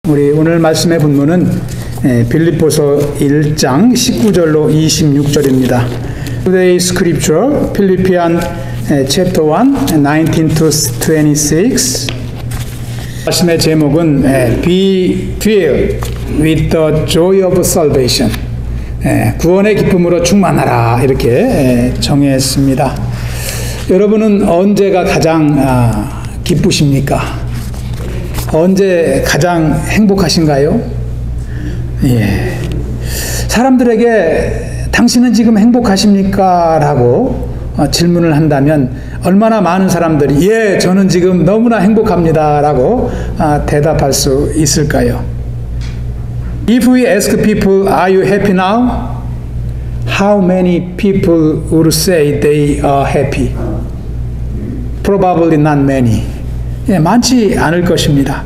우리 오늘 말씀의 본문은 빌립보서 1장 19절로 26절입니다. Today's scripture, Philippians chapter 1, 19 to 26. 말씀의 제목은 Be filled with the joy of salvation. 구원의 기쁨으로 충만하라 이렇게 정했습니다. 여러분은 언제가 가장 기쁘십니까? 언제 가장 행복하신가요? 예. 사람들에게 당신은 지금 행복하십니까? 라고 질문을 한다면 얼마나 많은 사람들이 예, 저는 지금 너무나 행복합니다. 라고 대답할 수 있을까요? If we ask people, are you happy now? How many people would say they are happy? Probably not many. 예, 많지 않을 것입니다.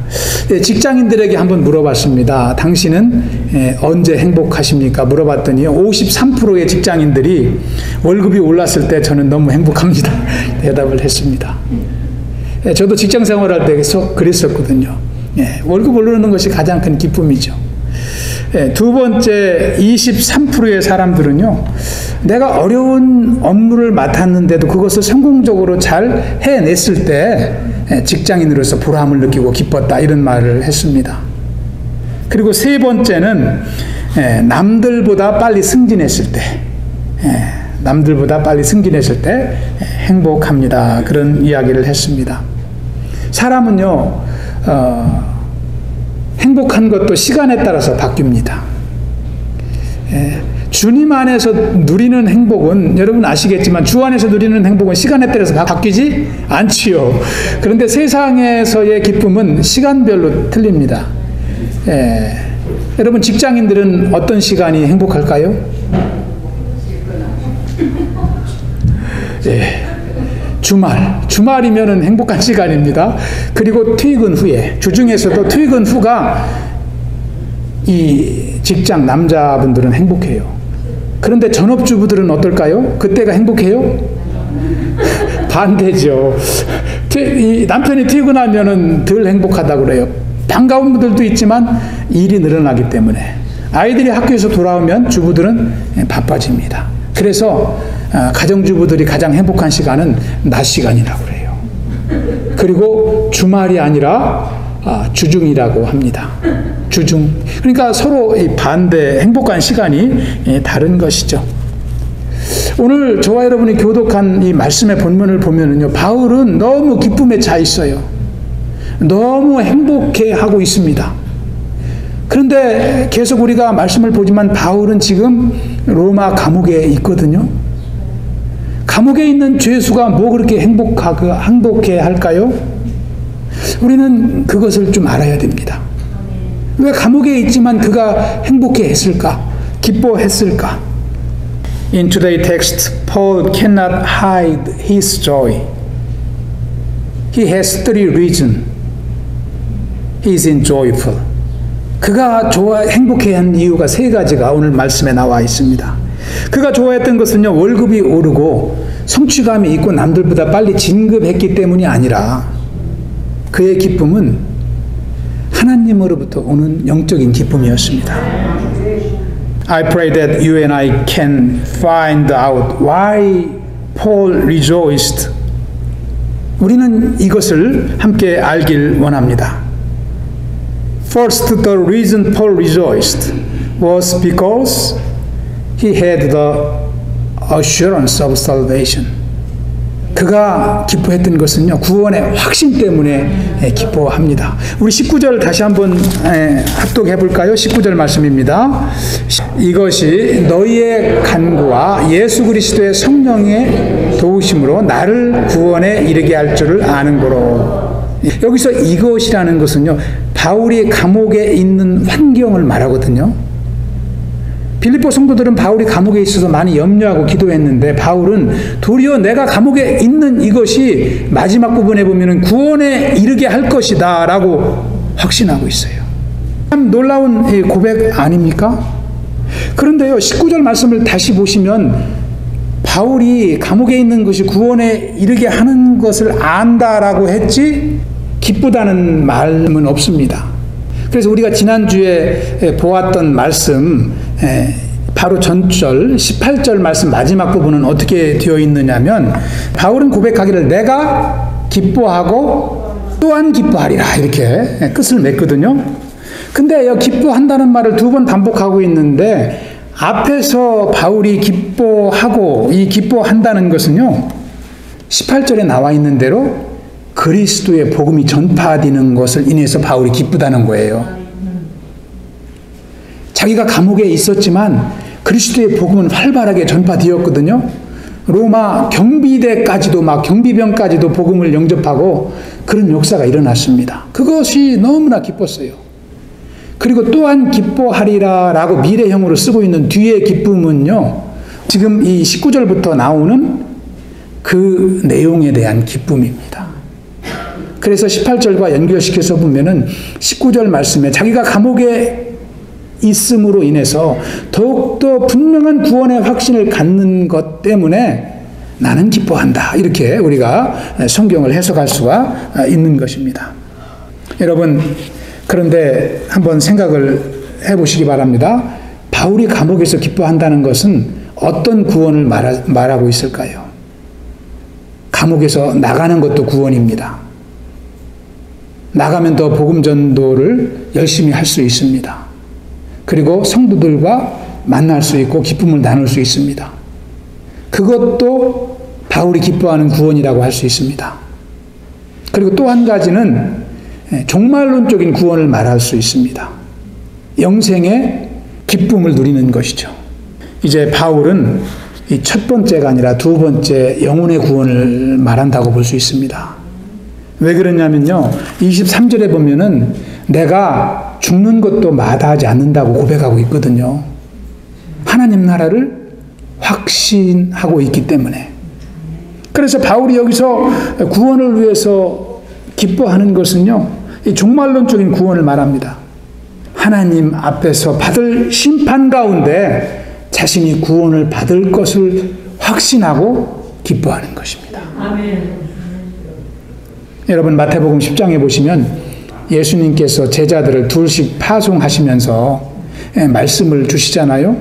예, 직장인들에게 한번 물어봤습니다. 당신은 언제 행복하십니까? 물어봤더니요, 53%의 직장인들이 월급이 올랐을 때 저는 너무 행복합니다. 대답을 했습니다. 예, 저도 직장 생활할 때 계속 그랬었거든요. 예, 월급 오르는 것이 가장 큰 기쁨이죠. 예, 두 번째 23%의 사람들은요, 내가 어려운 업무를 맡았는데도 그것을 성공적으로 잘 해냈을 때 직장인으로서 보람을 느끼고 기뻤다 이런 말을 했습니다. 그리고 세 번째는 남들보다 빨리 승진했을 때, 남들보다 빨리 승진했을 때 행복합니다. 그런 이야기를 했습니다. 사람은요, 행복한 것도 시간에 따라서 바뀝니다. 주님 안에서 누리는 행복은 여러분 아시겠지만 주 안에서 누리는 행복은 시간에 따라서 바뀌지 않지요. 그런데 세상에서의 기쁨은 시간별로 틀립니다. 여러분 직장인들은 어떤 시간이 행복할까요? 주말이면은 행복한 시간입니다. 그리고 퇴근 후에, 주중에서도 퇴근 후가 이 직장 남자분들은 행복해요. 그런데 전업주부들은 어떨까요? 그때가 행복해요? 반대죠. 이 남편이 퇴근하면은 덜 행복하다고 그래요. 반가운 분들도 있지만 일이 늘어나기 때문에 아이들이 학교에서 돌아오면 주부들은 바빠집니다. 그래서 가정주부들이 가장 행복한 시간은 낮 시간이라고 그래요. 그리고 주말이 아니라 주중이라고 합니다. 주중. 그러니까 서로 반대 행복한 시간이 다른 것이죠. 오늘 저와 여러분이 교독한 이 말씀의 본문을 보면은요, 바울은 너무 기쁨에 차 있어요. 너무 행복해 하고 있습니다. 그런데 계속 우리가 말씀을 보지만 바울은 지금 로마 감옥에 있거든요. 감옥에 있는 죄수가 뭐 그렇게 행복해 할까요? 우리는 그것을 좀 알아야 됩니다. 왜 감옥에 있지만 그가 행복해 했을까? 기뻐했을까? In today's text, Paul cannot hide his joy. He has three reasons. He is joyful. 그가 행복해한 이유가 세 가지가 오늘 말씀에 나와 있습니다. 그가 좋아했던 것은요, 월급이 오르고 성취감이 있고 남들보다 빨리 진급했기 때문이 아니라 그의 기쁨은 하나님으로부터 오는 영적인 기쁨이었습니다. I pray that you and I can find out why Paul rejoiced. 우리는 이것을 함께 알길 원합니다. First, the reason Paul rejoiced was because he had the assurance of salvation. 그가 기뻐했던 것은요, 구원의 확신 때문에 기뻐합니다. 우리 19절 다시 한번 합독해 볼까요? 19절 말씀입니다. 이것이 너희의 간구와 예수 그리스도의 성령의 도우심으로 나를 구원에 이르게 할 줄을 아는 거로. 여기서 이것이라는 것은요, 바울이 감옥에 있는 환경을 말하거든요. 빌립보 성도들은 바울이 감옥에 있어서 많이 염려하고 기도했는데 바울은 도리어 내가 감옥에 있는 이것이 마지막 부분에 보면 구원에 이르게 할 것이다 라고 확신하고 있어요. 참 놀라운 고백 아닙니까? 그런데요, 19절 말씀을 다시 보시면 바울이 감옥에 있는 것이 구원에 이르게 하는 것을 안다라고 했지 기쁘다는 말은 없습니다. 그래서 우리가 지난주에 보았던 말씀, 바로 전절 18절 말씀 마지막 부분은 어떻게 되어 있느냐면, 바울은 고백하기를 내가 기뻐하고 또한 기뻐하리라 이렇게 끝을 맺거든요. 근데 여기 기뻐한다는 말을 두 번 반복하고 있는데, 앞에서 바울이 기뻐하고 이 기뻐한다는 것은요, 18절에 나와 있는 대로 그리스도의 복음이 전파되는 것을 인해서 바울이 기쁘다는 거예요. 자기가 감옥에 있었지만 그리스도의 복음은 활발하게 전파되었거든요. 로마 경비대까지도 막 경비병까지도 복음을 영접하고 그런 역사가 일어났습니다. 그것이 너무나 기뻤어요. 그리고 또한 기뻐하리라 라고 미래형으로 쓰고 있는 뒤의 기쁨은요, 지금 이 19절부터 나오는 그 내용에 대한 기쁨입니다. 그래서 18절과 연결시켜서 보면은 19절 말씀에 자기가 감옥에 있음으로 인해서 더욱더 분명한 구원의 확신을 갖는 것 때문에 나는 기뻐한다. 이렇게 우리가 성경을 해석할 수가 있는 것입니다. 여러분, 그런데 한번 생각을 해보시기 바랍니다. 바울이 감옥에서 기뻐한다는 것은 어떤 구원을 말하고 있을까요? 감옥에서 나가는 것도 구원입니다. 나가면 더 복음 전도를 열심히 할 수 있습니다. 그리고 성도들과 만날 수 있고 기쁨을 나눌 수 있습니다. 그것도 바울이 기뻐하는 구원이라고 할 수 있습니다. 그리고 또 한 가지는 종말론적인 구원을 말할 수 있습니다. 영생의 기쁨을 누리는 것이죠. 이제 바울은 이 첫 번째가 아니라 두 번째 영혼의 구원을 말한다고 볼 수 있습니다. 왜 그러냐면요, 23절에 보면은 내가 죽는 것도 마다하지 않는다고 고백하고 있거든요. 하나님 나라를 확신하고 있기 때문에. 그래서 바울이 여기서 구원을 위해서 기뻐하는 것은요, 이 종말론적인 구원을 말합니다. 하나님 앞에서 받을 심판 가운데 자신이 구원을 받을 것을 확신하고 기뻐하는 것입니다. 아멘. 여러분, 마태복음 10장에 보시면 예수님께서 제자들을 둘씩 파송하시면서 말씀을 주시잖아요.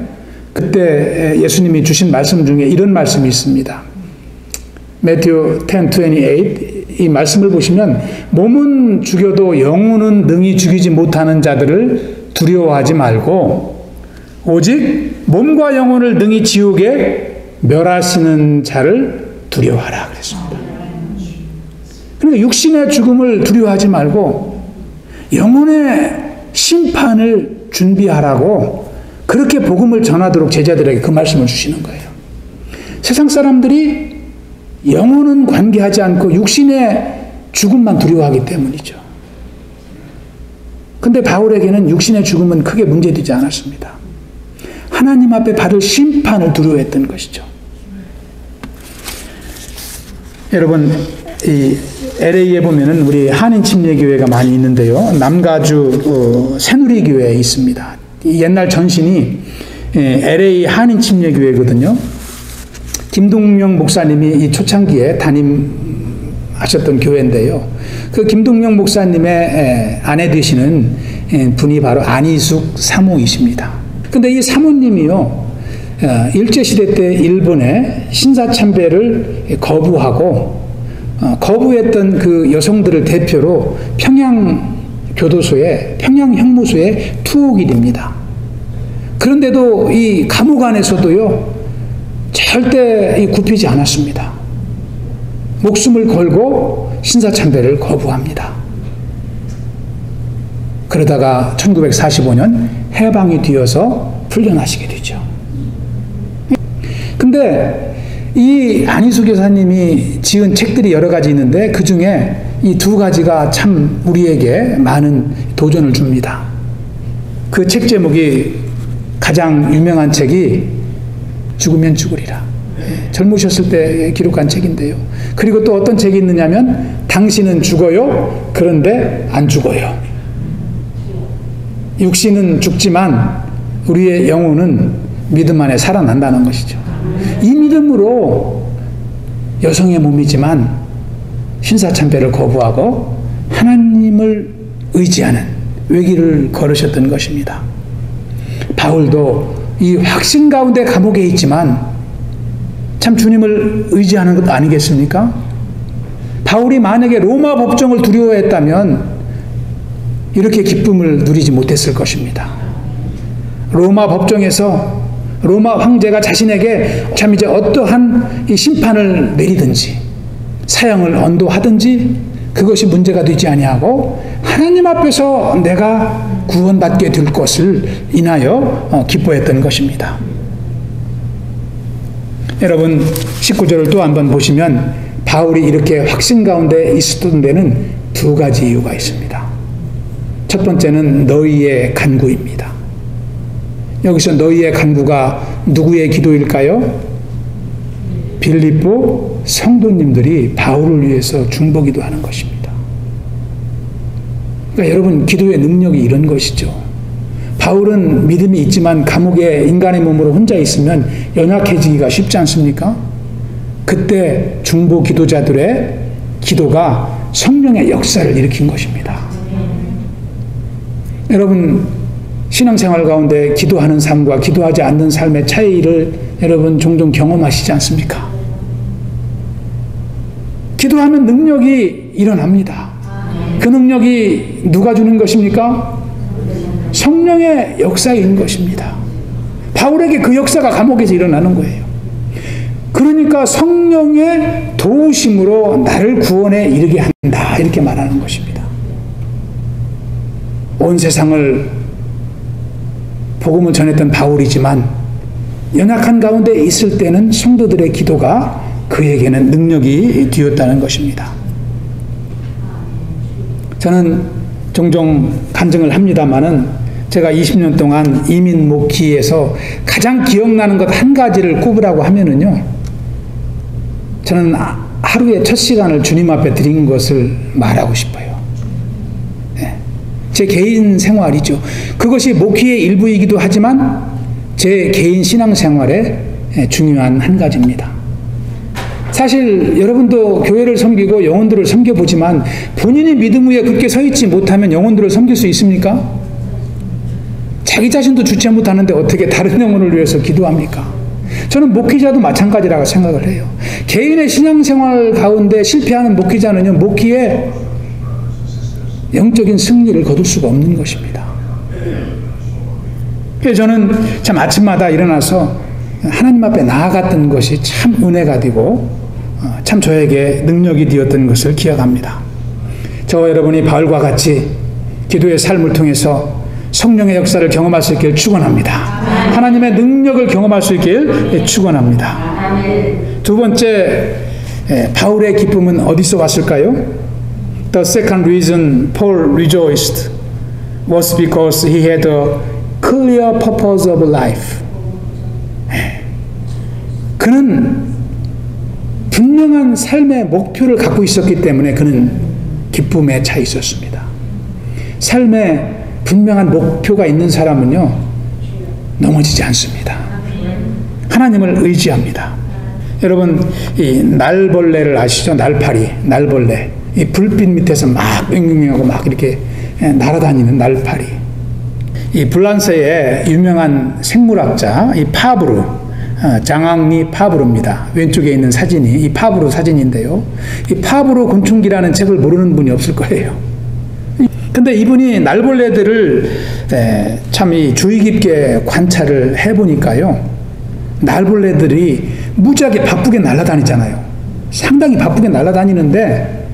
그때 예수님이 주신 말씀 중에 이런 말씀이 있습니다. Matthew 10:28, 이 말씀을 보시면 몸은 죽여도 영혼은 능히 죽이지 못하는 자들을 두려워하지 말고 오직 몸과 영혼을 능히 지옥에 멸하시는 자를 두려워하라 그랬습니다. 그러니까 육신의 죽음을 두려워하지 말고 영혼의 심판을 준비하라고 그렇게 복음을 전하도록 제자들에게 그 말씀을 주시는 거예요. 세상 사람들이 영혼은 관계하지 않고 육신의 죽음만 두려워하기 때문이죠. 근데 바울에게는 육신의 죽음은 크게 문제되지 않았습니다. 하나님 앞에 받을 심판을 두려워했던 것이죠. 여러분, 이 LA에 보면은 우리 한인 침례교회가 많이 있는데요. 남가주 새누리교회에 있습니다. 옛날 전신이 LA 한인 침례교회거든요. 김동명 목사님이 이 초창기에 담임하셨던 교회인데요. 그 김동명 목사님의 아내 되시는 분이 바로 안희숙 사모이십니다. 근데 이 사모님이요, 일제시대 때 일본의 신사참배를 거부하고 거부했던 그 여성들을 대표로 평양 형무소에 투옥이 됩니다. 그런데도 이 감옥 안에서도요, 절대 굽히지 않았습니다. 목숨을 걸고 신사참배를 거부합니다. 그러다가 1945년 해방이 되어서 풀려나시게 되죠. 근데 이 안희숙 여사님이 지은 책들이 여러 가지 있는데 그 중에 이 두 가지가 참 우리에게 많은 도전을 줍니다. 그 책 제목이 가장 유명한 책이 죽으면 죽으리라. 젊으셨을 때 기록한 책인데요. 그리고 또 어떤 책이 있느냐면 당신은 죽어요. 그런데 안 죽어요. 육신은 죽지만 우리의 영혼은 믿음 안에 살아난다는 것이죠. 이 믿음으로 여성의 몸이지만 신사참배를 거부하고 하나님을 의지하는 외길을 걸으셨던 것입니다. 바울도 이 확신 가운데 감옥에 있지만 참 주님을 의지하는 것 아니겠습니까? 바울이 만약에 로마 법정을 두려워했다면 이렇게 기쁨을 누리지 못했을 것입니다. 로마 법정에서 로마 황제가 자신에게 참 이제 어떠한 이 심판을 내리든지 사형을 언도하든지 그것이 문제가 되지 아니하고 하나님 앞에서 내가 구원받게 될 것을 인하여 기뻐했던 것입니다. 여러분 19절을 또 한번 보시면 바울이 이렇게 확신 가운데 있었던 데는 두 가지 이유가 있습니다. 첫 번째는 너희의 간구입니다. 여기서 너희의 간구가 누구의 기도일까요? 빌립보 성도님들이 바울을 위해서 중보기도하는 것입니다. 그러니까 여러분 기도의 능력이 이런 것이죠. 바울은 믿음이 있지만 감옥에 인간의 몸으로 혼자 있으면 연약해지기가 쉽지 않습니까? 그때 중보 기도자들의 기도가 성령의 역사를 일으킨 것입니다. 여러분 신앙생활 가운데 기도하는 삶과 기도하지 않는 삶의 차이를 여러분 종종 경험하시지 않습니까? 기도하면 능력이 일어납니다. 그 능력이 누가 주는 것입니까? 성령의 역사인 것입니다. 바울에게 그 역사가 감옥에서 일어나는 거예요. 그러니까 성령의 도우심으로 나를 구원에 이르게 한다 이렇게 말하는 것입니다. 온 세상을 복음을 전했던 바울이지만 연약한 가운데 있을 때는 성도들의 기도가 그에게는 능력이 되었다는 것입니다. 저는 종종 간증을 합니다마는 제가 20년 동안 이민 목회에서 가장 기억나는 것 한 가지를 꼽으라고 하면은요, 저는 하루에 첫 시간을 주님 앞에 드린 것을 말하고 싶어요. 네. 제 개인 생활이죠. 그것이 목회의 일부이기도 하지만 제 개인 신앙생활의 중요한 한 가지입니다. 사실 여러분도 교회를 섬기고 영혼들을 섬겨보지만 본인이 믿음 위에 굳게 서 있지 못하면 영혼들을 섬길 수 있습니까? 자기 자신도 주체 못하는데 어떻게 다른 영혼을 위해서 기도합니까? 저는 목회자도 마찬가지라고 생각을 해요. 개인의 신앙생활 가운데 실패하는 목회자는요, 목회에 영적인 승리를 거둘 수가 없는 것입니다. 그래서 저는 참 아침마다 일어나서 하나님 앞에 나아갔던 것이 참 은혜가 되고 참 저에게 능력이 되었던 것을 기억합니다. 저와 여러분이 바울과 같이 기도의 삶을 통해서 성령의 역사를 경험할 수 있기를 축원합니다. 하나님의 능력을 경험할 수 있기를 축원합니다. 두 번째, 바울의 기쁨은 어디서 왔을까요? The second reason Paul rejoiced was because he had a clear purpose of life. 그는 분명한 삶의 목표를 갖고 있었기 때문에 그는 기쁨에 차 있었습니다. 삶에 분명한 목표가 있는 사람은요, 넘어지지 않습니다. 하나님을 의지합니다. 여러분, 이 날벌레를 아시죠? 날파리, 날벌레. 이 불빛 밑에서 막 빙빙하고 막 이렇게 날아다니는 날파리. 이 불란서의 유명한 생물학자, 이 파브르, 장앙리 파브르입니다. 왼쪽에 있는 사진이 이 파브르 사진인데요. 이 파브르 곤충기라는 책을 모르는 분이 없을 거예요. 근데 이분이 날벌레들을 참 이 주의 깊게 관찰을 해보니까요, 날벌레들이 무지하게 바쁘게 날아다니잖아요. 상당히 바쁘게 날아다니는데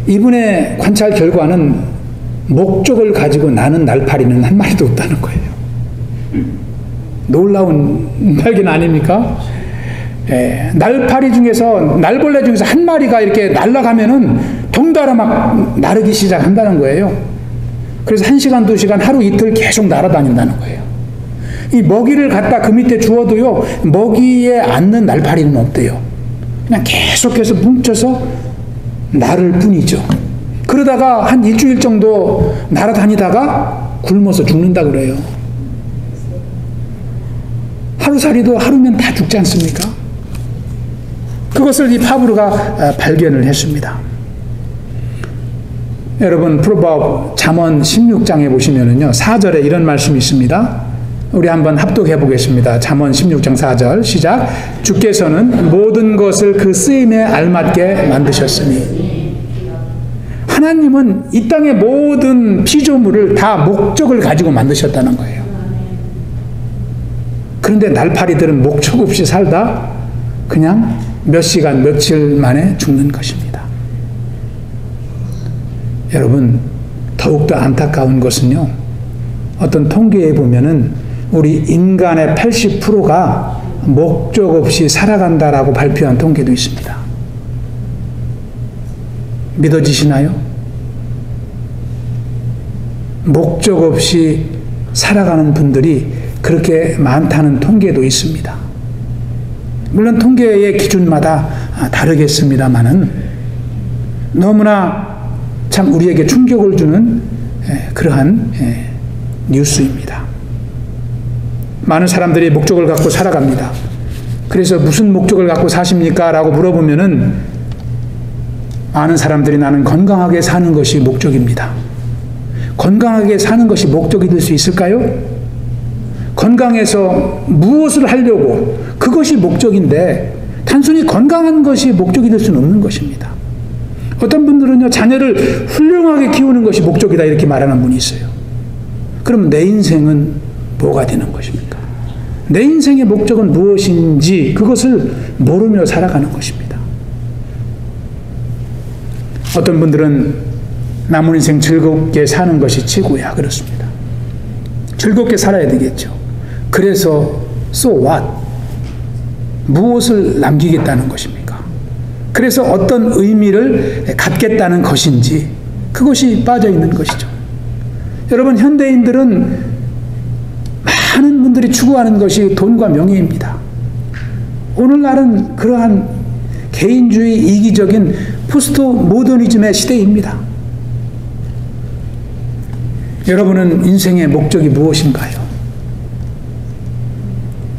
이분의 관찰 결과는 목적을 가지고 나는 날파리는 한 마리도 없다는 거예요. 놀라운 발견 아닙니까? 날파리 중에서, 날벌레 중에서 한 마리가 이렇게 날아가면은 덩달아 막 나르기 시작한다는 거예요. 그래서 1시간, 2시간, 하루 이틀 계속 날아다닌다는 거예요. 이 먹이를 갖다 그 밑에 주어도요, 먹이에 앉는 날파리는 없대요. 그냥 계속해서 뭉쳐서 나를 뿐이죠. 그러다가 한 일주일 정도 날아다니다가 굶어서 죽는다 그래요. 하루살이도 하루면 다 죽지 않습니까? 그것을 이 파브르가 발견을 했습니다. 여러분 프로버브 잠언 16장에 보시면은요 4절에 이런 말씀이 있습니다. 우리 한번 합독해 보겠습니다. 잠언 16장 4절 시작. 주께서는 모든 것을 그 쓰임에 알맞게 만드셨으니. 하나님은 이 땅의 모든 피조물을 다 목적을 가지고 만드셨다는 거예요. 그런데 날파리들은 목적 없이 살다 그냥 몇 시간 며칠 만에 죽는 것입니다. 여러분 더욱더 안타까운 것은요, 어떤 통계에 보면은 우리 인간의 80%가 목적 없이 살아간다라고 발표한 통계도 있습니다. 믿어지시나요? 목적 없이 살아가는 분들이 그렇게 많다는 통계도 있습니다. 물론 통계의 기준마다 다르겠습니다만은 너무나 참 우리에게 충격을 주는 그러한 뉴스입니다. 많은 사람들이 목적을 갖고 살아갑니다. 그래서 무슨 목적을 갖고 사십니까? 라고 물어보면은 많은 사람들이 나는 건강하게 사는 것이 목적입니다. 건강하게 사는 것이 목적이 될 수 있을까요? 건강해서 무엇을 하려고 그것이 목적인데 단순히 건강한 것이 목적이 될 수는 없는 것입니다. 어떤 분들은요 자녀를 훌륭하게 키우는 것이 목적이다 이렇게 말하는 분이 있어요. 그럼 내 인생은 뭐가 되는 것입니까? 내 인생의 목적은 무엇인지 그것을 모르며 살아가는 것입니다. 어떤 분들은 남은 인생 즐겁게 사는 것이 최고야 그렇습니다. 즐겁게 살아야 되겠죠. 그래서 so what? 무엇을 남기겠다는 것입니까? 그래서 어떤 의미를 갖겠다는 것인지 그것이 빠져 있는 것이죠. 여러분 현대인들은 많은 분들이 추구하는 것이 돈과 명예입니다. 오늘날은 그러한 개인주의 이기적인 포스트 모더니즘의 시대입니다. 여러분은 인생의 목적이 무엇인가요?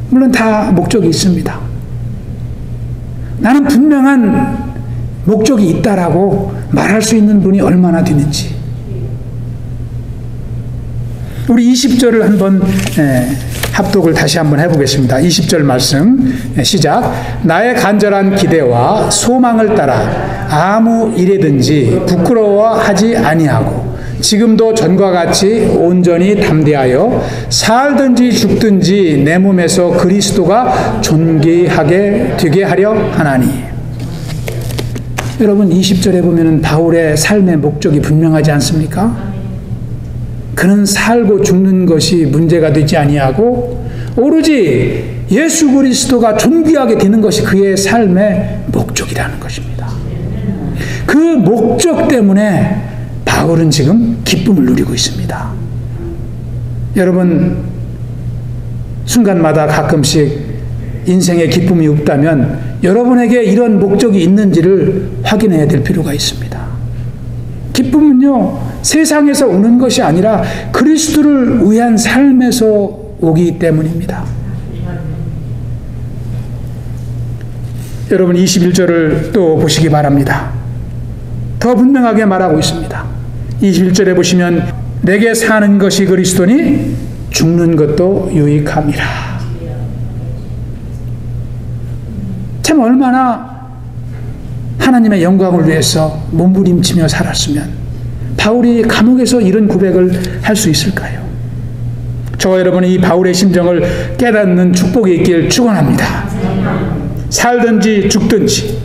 물론 다 목적이 있습니다. 나는 분명한 목적이 있다라고 말할 수 있는 분이 얼마나 되는지. 우리 20절을 한번 합독을 다시 한번 해보겠습니다. 20절 말씀 시작. 나의 간절한 기대와 소망을 따라 아무 일에든지 부끄러워하지 아니하고 지금도 전과 같이 온전히 담대하여 살든지 죽든지 내 몸에서 그리스도가 존귀하게 되게 하려 하나니. 여러분 20절에 보면 바울의 삶의 목적이 분명하지 않습니까? 그는 살고 죽는 것이 문제가 되지 아니하고 오로지 예수 그리스도가 존귀하게 되는 것이 그의 삶의 목적이라는 것입니다. 그 목적 때문에 바울은 지금 기쁨을 누리고 있습니다. 여러분 순간마다 가끔씩 인생에 기쁨이 없다면 여러분에게 이런 목적이 있는지를 확인해야 될 필요가 있습니다. 기쁨은요 세상에서 오는 것이 아니라 그리스도를 위한 삶에서 오기 때문입니다. 여러분 21절을 또 보시기 바랍니다. 더 분명하게 말하고 있습니다. 21절에 보시면 내게 사는 것이 그리스도니 죽는 것도 유익함이라. 참 얼마나 하나님의 영광을 위해서 몸부림치며 살았으면 바울이 감옥에서 이런 고백을 할 수 있을까요? 저와 여러분이 이 바울의 심정을 깨닫는 축복이 있길 축원합니다. 살든지 죽든지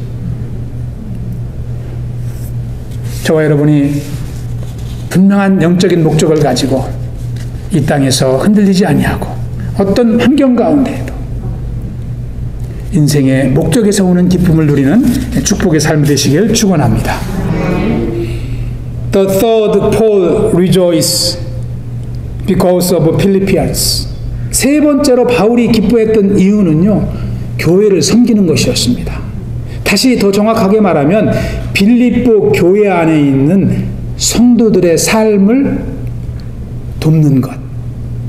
저와 여러분이 분명한 영적인 목적을 가지고 이 땅에서 흔들리지 아니하고 어떤 환경 가운데에도 인생의 목적에서 오는 기쁨을 누리는 축복의 삶이 되시길 축원합니다. The third Paul rejoiced because of Philippians. 세 번째로 바울이 기뻐했던 이유는요, 교회를 섬기는 것이었습니다. 다시 더 정확하게 말하면 빌립보 교회 안에 있는 성도들의 삶을 돕는 것,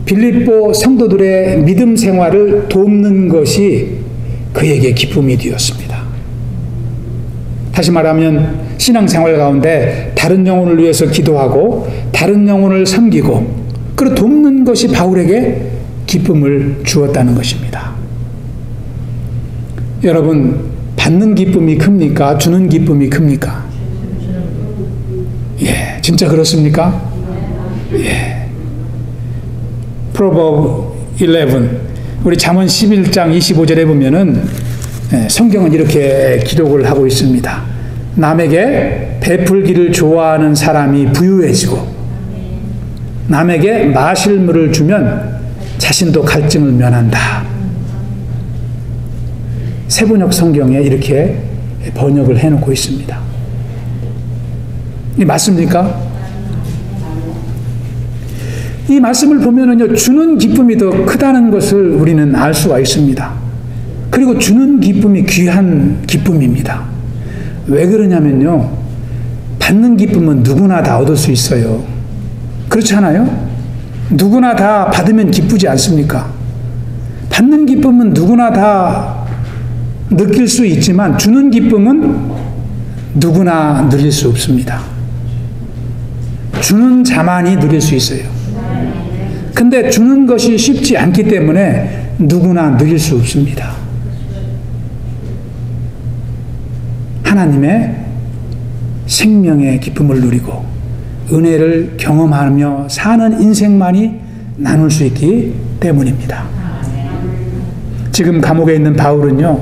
빌립보 성도들의 믿음 생활을 돕는 것이 그에게 기쁨이 되었습니다. 다시 말하면 신앙생활 가운데 다른 영혼을 위해서 기도하고 다른 영혼을 섬기고 그리고 돕는 것이 바울에게 기쁨을 주었다는 것입니다. 여러분, 받는 기쁨이 큽니까? 주는 기쁨이 큽니까? 예, 진짜 그렇습니까? 예. Proverbs 11, 우리 잠언 11장 25절에 보면은 성경은 이렇게 기록을 하고 있습니다. 남에게 베풀기를 좋아하는 사람이 부유해지고 남에게 마실 물을 주면 자신도 갈증을 면한다. 세번역 성경에 이렇게 번역을 해놓고 있습니다. 이 맞습니까? 이 말씀을 보면은요, 주는 기쁨이 더 크다는 것을 우리는 알 수가 있습니다. 그리고 주는 기쁨이 귀한 기쁨입니다. 왜 그러냐면요, 받는 기쁨은 누구나 다 얻을 수 있어요. 그렇지 않아요? 누구나 다 받으면 기쁘지 않습니까? 받는 기쁨은 누구나 다 느낄 수 있지만 주는 기쁨은 누구나 누릴 수 없습니다. 주는 자만이 누릴 수 있어요. 근데 주는 것이 쉽지 않기 때문에 누구나 누릴 수 없습니다. 하나님의 생명의 기쁨을 누리고 은혜를 경험하며 사는 인생만이 나눌 수 있기 때문입니다. 지금 감옥에 있는 바울은요,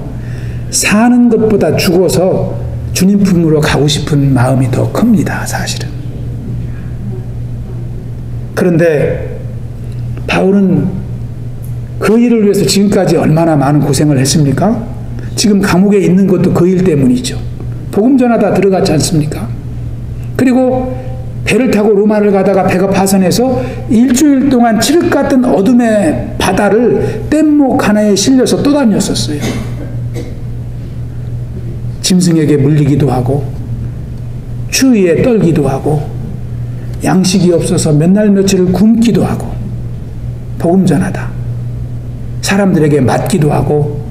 사는 것보다 죽어서 주님 품으로 가고 싶은 마음이 더 큽니다, 사실은. 그런데 바울은 그 일을 위해서 지금까지 얼마나 많은 고생을 했습니까? 지금 감옥에 있는 것도 그 일 때문이죠. 복음 전하다 들어갔지 않습니까? 그리고 배를 타고 로마를 가다가 배가 파선해서 일주일 동안 칠흑 같은 어둠의 바다를 뗏목 하나에 실려서 또 다녔었어요. 짐승에게 물리기도 하고 추위에 떨기도 하고 양식이 없어서 몇 날 며칠을 굶기도 하고 복음 전하다 사람들에게 맞기도 하고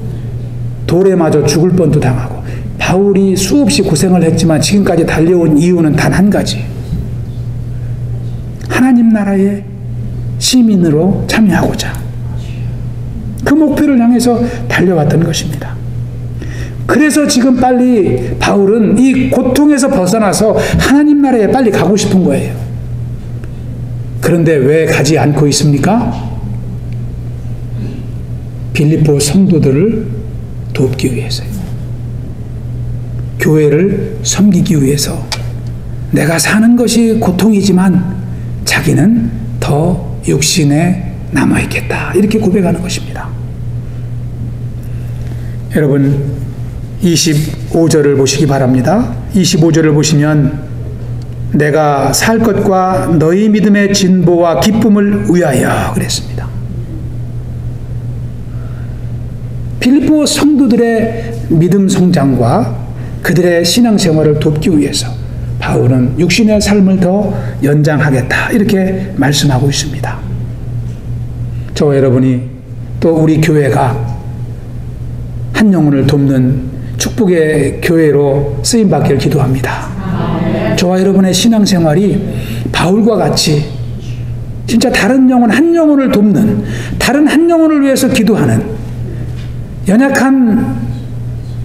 돌에 맞아 죽을 뻔도 당하고 바울이 수없이 고생을 했지만 지금까지 달려온 이유는 단 한 가지, 하나님 나라의 시민으로 참여하고자 그 목표를 향해서 달려왔던 것입니다. 그래서 지금 빨리 바울은 이 고통에서 벗어나서 하나님 나라에 빨리 가고 싶은 거예요. 그런데 왜 가지 않고 있습니까? 빌립보 성도들을 돕기 위해서요. 교회를 섬기기 위해서. 내가 사는 것이 고통이지만 자기는 더 육신에 남아있겠다, 이렇게 고백하는 것입니다. 여러분, 25절을 보시기 바랍니다. 25절을 보시면 내가 살 것과 너희 믿음의 진보와 기쁨을 위하여 그랬습니다. 빌립보 성도들의 믿음 성장과 그들의 신앙생활을 돕기 위해서 바울은 육신의 삶을 더 연장하겠다, 이렇게 말씀하고 있습니다. 저와 여러분이 또 우리 교회가 한 영혼을 돕는 축복의 교회로 쓰임받기를 기도합니다. 저와 여러분의 신앙생활이 바울과 같이 진짜 다른 영혼, 한 영혼을 돕는, 다른 한 영혼을 위해서 기도하는, 연약한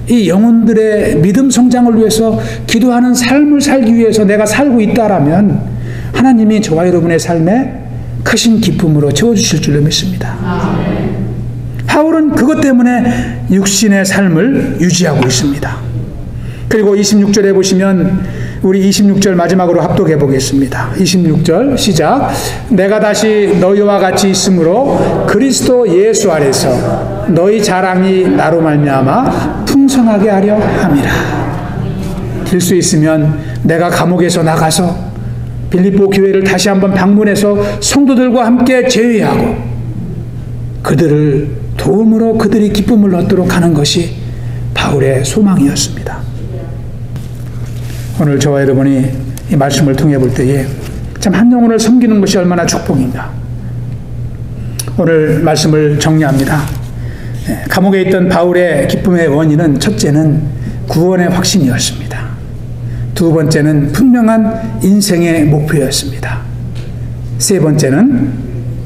이 영혼들의 믿음 성장을 위해서 기도하는 삶을 살기 위해서 내가 살고 있다라면 하나님이 저와 여러분의 삶에 크신 기쁨으로 채워주실 줄로 믿습니다. 바울은 그것 때문에 육신의 삶을 유지하고 있습니다. 그리고 26절에 보시면 우리 26절 마지막으로 합독해 보겠습니다. 26절 시작. 내가 다시 너희와 같이 있으므로 그리스도 예수 안에서 너희 자랑이 나로 말미암아 풍성하게 하려 함이라. 될 수 있으면 내가 감옥에서 나가서 빌립보 교회를 다시 한번 방문해서 성도들과 함께 제의하고 그들을 도움으로 그들이 기쁨을 얻도록 하는 것이 바울의 소망이었습니다. 오늘 저와 여러분이 이 말씀을 통해 볼 때에 참 한 영혼을 섬기는 것이 얼마나 축복인가. 오늘 말씀을 정리합니다. 감옥에 있던 바울의 기쁨의 원인은 첫째는 구원의 확신이었습니다. 두 번째는 분명한 인생의 목표였습니다. 세 번째는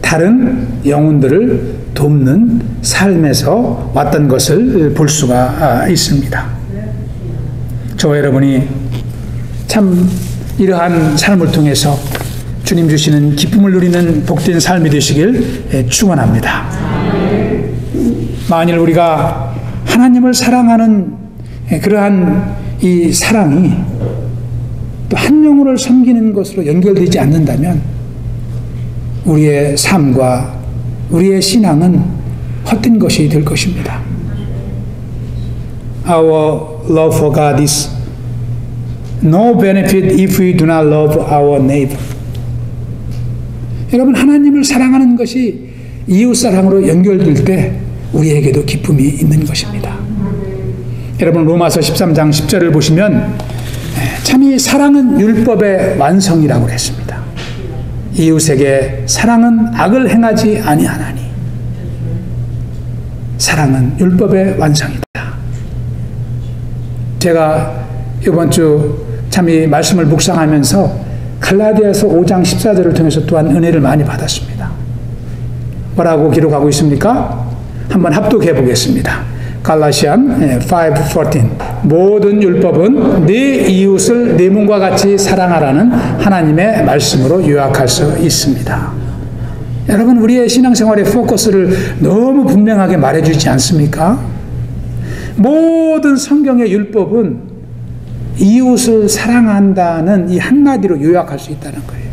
다른 영혼들을 돕는 삶에서 왔던 것을 볼 수가 있습니다. 저와 여러분이 참 이러한 삶을 통해서 주님 주시는 기쁨을 누리는 복된 삶이 되시길 축원합니다. 만일 우리가 하나님을 사랑하는 그러한 이 사랑이 또 한 영혼을 섬기는 것으로 연결되지 않는다면 우리의 삶과 우리의 신앙은 헛된 것이 될 것입니다. Our love for God is no benefit if we do not love our neighbor. 여러분, 하나님을 사랑하는 것이 이웃사랑으로 연결될 때 우리에게도 기쁨이 있는 것입니다. 여러분, 로마서 13장 10절을 보시면 참 이 사랑은 율법의 완성이라고 했습니다. 이웃에게 사랑은 악을 행하지 아니하나니 사랑은 율법의 완성이다. 제가 이번 주 참 이 말씀을 묵상하면서 갈라디아서 5장 14절을 통해서 또한 은혜를 많이 받았습니다. 뭐라고 기록하고 있습니까? 한번 합독해 보겠습니다. 갈라시안 5:14 모든 율법은 네 이웃을 네 몸과 같이 사랑하라는 하나님의 말씀으로 요약할 수 있습니다. 여러분, 우리의 신앙생활의 포커스를 너무 분명하게 말해주지 않습니까? 모든 성경의 율법은 이웃을 사랑한다는 이 한마디로 요약할 수 있다는 거예요.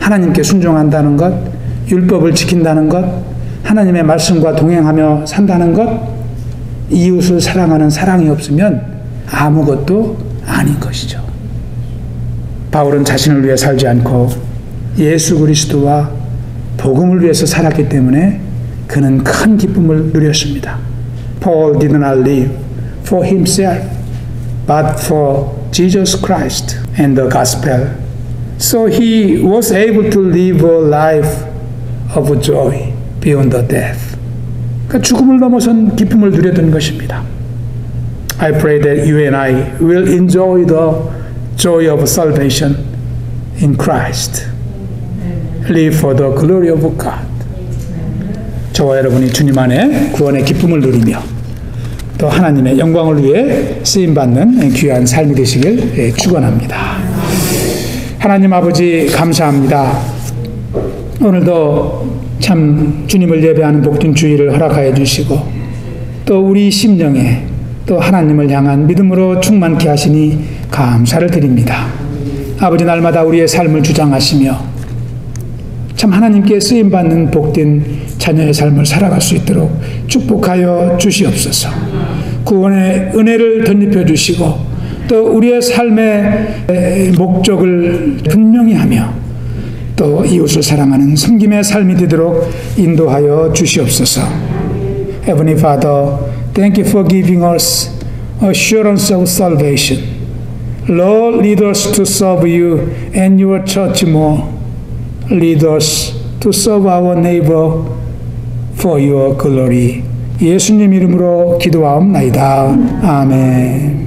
하나님께 순종한다는 것, 율법을 지킨다는 것, 하나님의 말씀과 동행하며 산다는 것, 이웃을 사랑하는 사랑이 없으면 아무것도 아닌 것이죠. 바울은 자신을 위해 살지 않고 예수 그리스도와 복음을 위해서 살았기 때문에 그는 큰 기쁨을 누렸습니다. Paul did not live for himself, but for Jesus Christ and the gospel. So he was able to live a life of joy beyond the death. 그러니까 죽음을 넘어선 기쁨을 누렸던 것입니다. I pray that you and I will enjoy the joy of salvation in Christ. Live for the glory of God. 저와 여러분이 주님 안에 구원의 기쁨을 누리며 또 하나님의 영광을 위해 쓰임받는 귀한 삶이 되시길 축원합니다. 하나님 아버지, 감사합니다. 오늘도 참 주님을 예배하는 복된 주일을 허락하여 주시고 또 우리 심령에 또 하나님을 향한 믿음으로 충만케 하시니 감사를 드립니다. 아버지, 날마다 우리의 삶을 주장하시며 참 하나님께 쓰임받는 복된 자녀의 삶을 살아갈 수 있도록 축복하여 주시옵소서. 구원의 은혜를 덧입혀 주시고 또 우리의 삶의 목적을 분명히 하며 또 이웃을 사랑하는 섬김의 삶이 되도록 인도하여 주시옵소서. Heavenly Father, thank you for giving us assurance of salvation. Lord, lead us to serve you and your church more. Lead us to serve our neighbor for your glory. 예수님 이름으로 기도하옵나이다. 아멘.